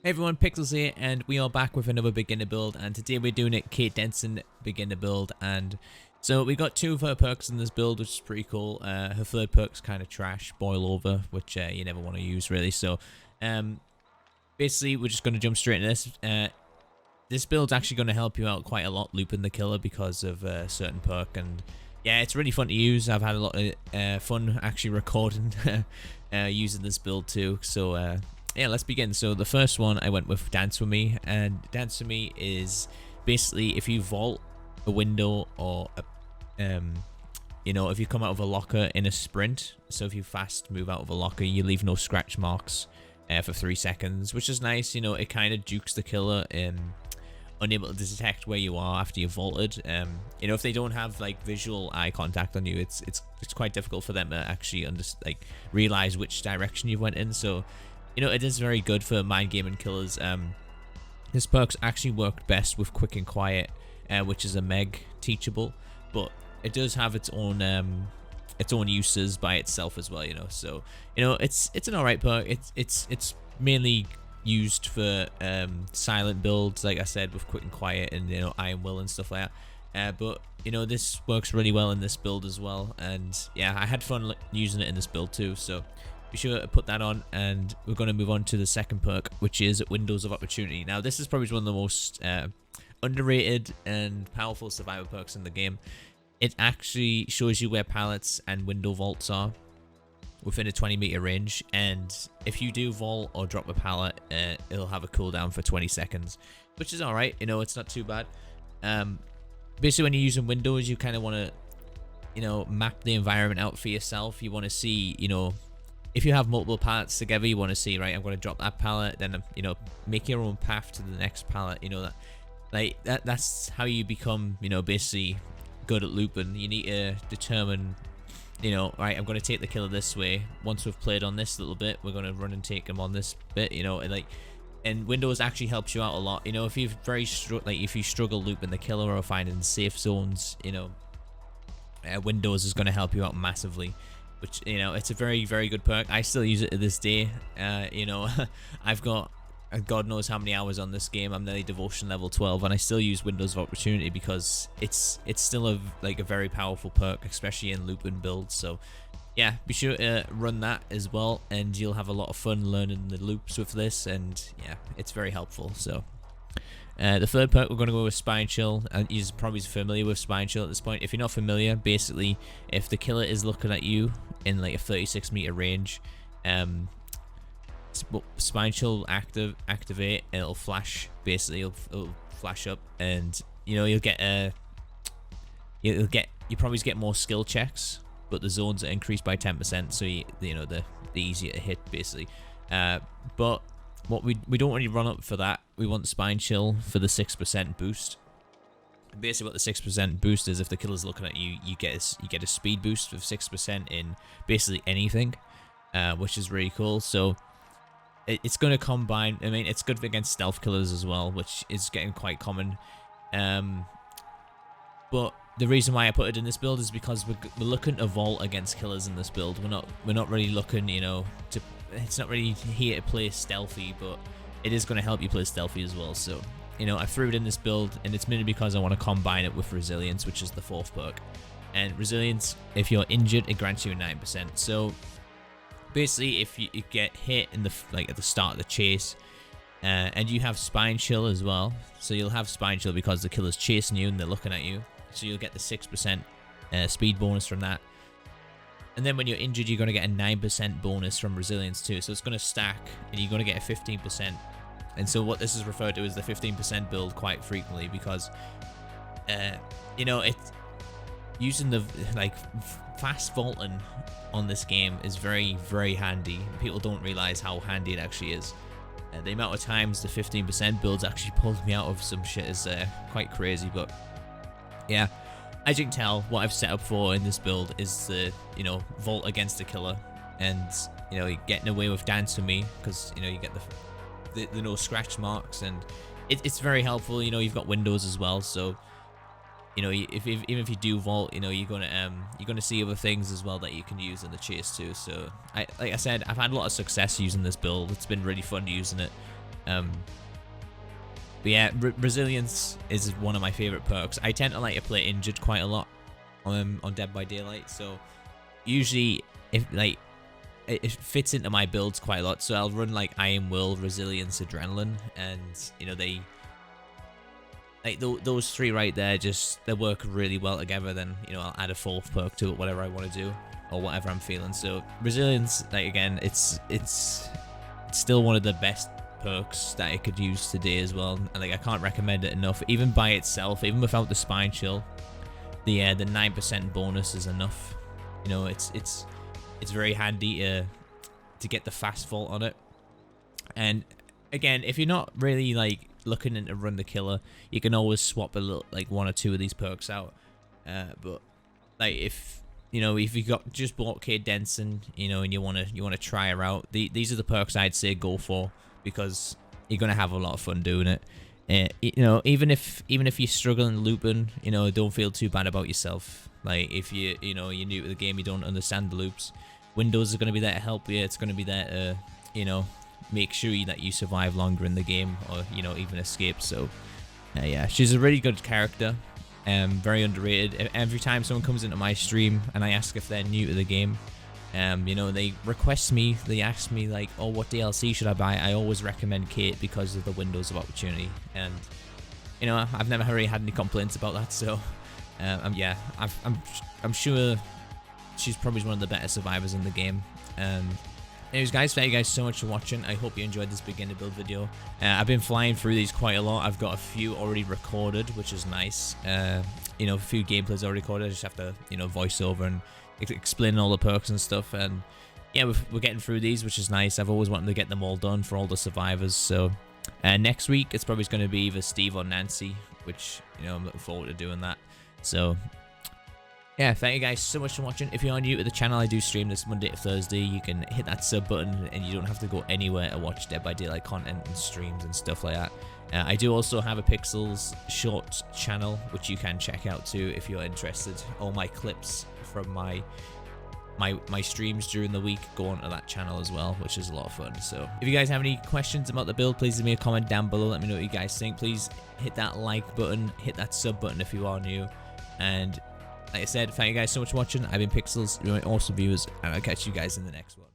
Hey everyone, Pixels here, and we are back with another beginner build, and today we're doing it Kate Denson beginner build. And so we got two of her perks in this build, which is pretty cool. Her third perk's kind of trash, boil over, which you never want to use really. So basically we're just going to jump straight into this. This build's actually going to help you out quite a lot looping the killer because of a certain perk, and yeah, it's really fun to use. I've had a lot of fun actually recording using this build too. So yeah, let's begin. So the first one I went with Dance With Me, and Dance With Me is basically if you vault a window or you know, if you come out of a locker in a sprint, so if you fast move out of a locker, you leave no scratch marks for 3 seconds, which is nice. You know, it kind of jukes the killer unable to detect where you are after you've vaulted. You know, if they don't have like visual eye contact on you, it's quite difficult for them to actually realize which direction you went in. So you know, it is very good for mind gaming killers. This perk's actually worked best with Quick and Quiet, which is a Meg teachable, but it does have its own uses by itself as well. You know, so you know it's an alright perk. It's mainly used for silent builds, like I said, with Quick and Quiet and you know Iron Will and stuff like that. But you know this works really well in this build as well, and yeah, I had fun using it in this build too. So be sure to put that on, and we're going to move on to the second perk, which is Windows of Opportunity. Now, this is probably one of the most underrated and powerful survivor perks in the game. It actually shows you where pallets and window vaults are within a 20-meter range, and if you do vault or drop a pallet, it'll have a cooldown for 20 seconds, which is alright. You know, it's not too bad. Basically, when you're using windows, you kind of want to, you know, map the environment out for yourself. You want to see, you know, if you have multiple pallets together, you want to see, right, I'm going to drop that pallet, then, you know, make your own path to the next pallet. You know, that's how you become, you know, basically good at looping. You need to determine, you know, right, I'm going to take the killer this way. Once we've played on this little bit, we're going to run and take him on this bit, you know, and Windows actually helps you out a lot. You know, if you've if you struggle looping the killer or finding safe zones, you know, Windows is going to help you out massively. Which, you know, it's a very, very good perk. I still use it to this day. You know, I've got God knows how many hours on this game. I'm nearly devotion level 12, and I still use Windows of Opportunity because it's still a very powerful perk, especially in looping builds. So yeah, be sure to run that as well, and you'll have a lot of fun learning the loops with this. And yeah, it's very helpful. So the third perk, we're going to go with Spine Chill, and you're probably familiar with Spine Chill at this point. If you're not familiar, basically, if the killer is looking at you in like a 36-meter range, Spine Chill activate, and it'll flash. Basically, it'll flash up, and you know you probably get more skill checks, but the zones are increased by 10%, so you know the easier to hit basically. But what we don't really run up for that. We want Spine Chill for the 6% boost. Basically, what the 6% boost is, if the killer's looking at you, you get a speed boost of 6% in basically anything, which is really cool. So it's going to combine. I mean, it's good against stealth killers as well, which is getting quite common. But the reason why I put it in this build is because we're looking to vault against killers in this build. We're not really looking, you know, to. It's not really here to play stealthy, but it is going to help you play stealthy as well. So, you know, I threw it in this build, and it's mainly because I want to combine it with Resilience, which is the fourth perk. And Resilience, if you're injured, it grants you a 9%. So, basically, if you get hit in the at the start of the chase, and you have Spine Chill as well, so you'll have Spine Chill because the killer's chasing you and they're looking at you. So you'll get the 6% speed bonus from that. And then when you're injured, you're going to get a 9% bonus from Resilience too. So it's going to stack, and you're going to get a 15%. And so what this is referred to as the 15% build quite frequently, because, you know, it's using the fast vaulting on this game is very, very handy. People don't realize how handy it actually is. The amount of times the 15% builds actually pulled me out of some shit is quite crazy. But yeah. As you can tell, what I've set up for in this build is the, you know, vault against the killer, and you know, you're getting away with Dance With Me because you know you get the no scratch marks, and it's very helpful. You know, you've got windows as well, so you know, even if you do vault, you know, you're gonna see other things as well that you can use in the chase too. So like I said, I've had a lot of success using this build. It's been really fun using it. But yeah, resilience is one of my favorite perks. I tend to like to play injured quite a lot on Dead by Daylight, so usually if like it fits into my builds quite a lot. So I'll run like Iron Will, Resilience, Adrenaline, and you know they like those three right there, just they work really well together. Then you know I'll add a fourth perk to it, whatever I want to do or whatever I'm feeling. So Resilience, like again, it's still one of the best perks that I could use today as well, and like I can't recommend it enough. Even by itself, even without the spine chill, the 9% bonus is enough. You know, it's very handy to get the fast vault on it. And again, if you're not really like looking into run the killer, you can always swap a little, like one or two of these perks out. But like if you know, if you got just bought Kate Denson, you know, and you wanna try her out, these are the perks I'd say go for, because you're gonna have a lot of fun doing it. You know, even if you're struggling looping, you know, don't feel too bad about yourself. Like if you're new to the game, you don't understand the loops, Windows are gonna be there to help you. It's gonna be there to, you know, make sure that you survive longer in the game, or you know, even escape. So yeah, she's a really good character. Very underrated. Every time someone comes into my stream and I ask if they're new to the game, you know, they ask me like, oh, what DLC should I buy? I always recommend Kate because of the windows of opportunity, and you know, I've never really had any complaints about that. So yeah, I'm sure she's probably one of the better survivors in the game. Anyways guys, thank you guys so much for watching. I hope you enjoyed this beginner build video. I've been flying through these quite a lot. I've got a few already recorded, which is nice. You know, a few gameplays already recorded. I just have to, you know, voice over and explain all the perks and stuff. And yeah, we're getting through these, which is nice. I've always wanted to get them all done for all the survivors. So next week it's probably going to be either Steve or Nancy, which, you know, I'm looking forward to doing that. So yeah, thank you guys so much for watching. If you're new to the channel, I do stream this Monday to Thursday. You can hit that sub button and you don't have to go anywhere to watch Dead by Daylight content and streams and stuff like that. I do also have a Pixels short channel, which you can check out too if you're interested. All my clips from my streams during the week go onto that channel as well, which is a lot of fun. So if you guys have any questions about the build, please leave me a comment down below. Let me know what you guys think. Please hit that like button, hit that sub button if you are new. And like I said, thank you guys so much for watching. I've been Pixels, you're my awesome viewers, and I'll catch you guys in the next one.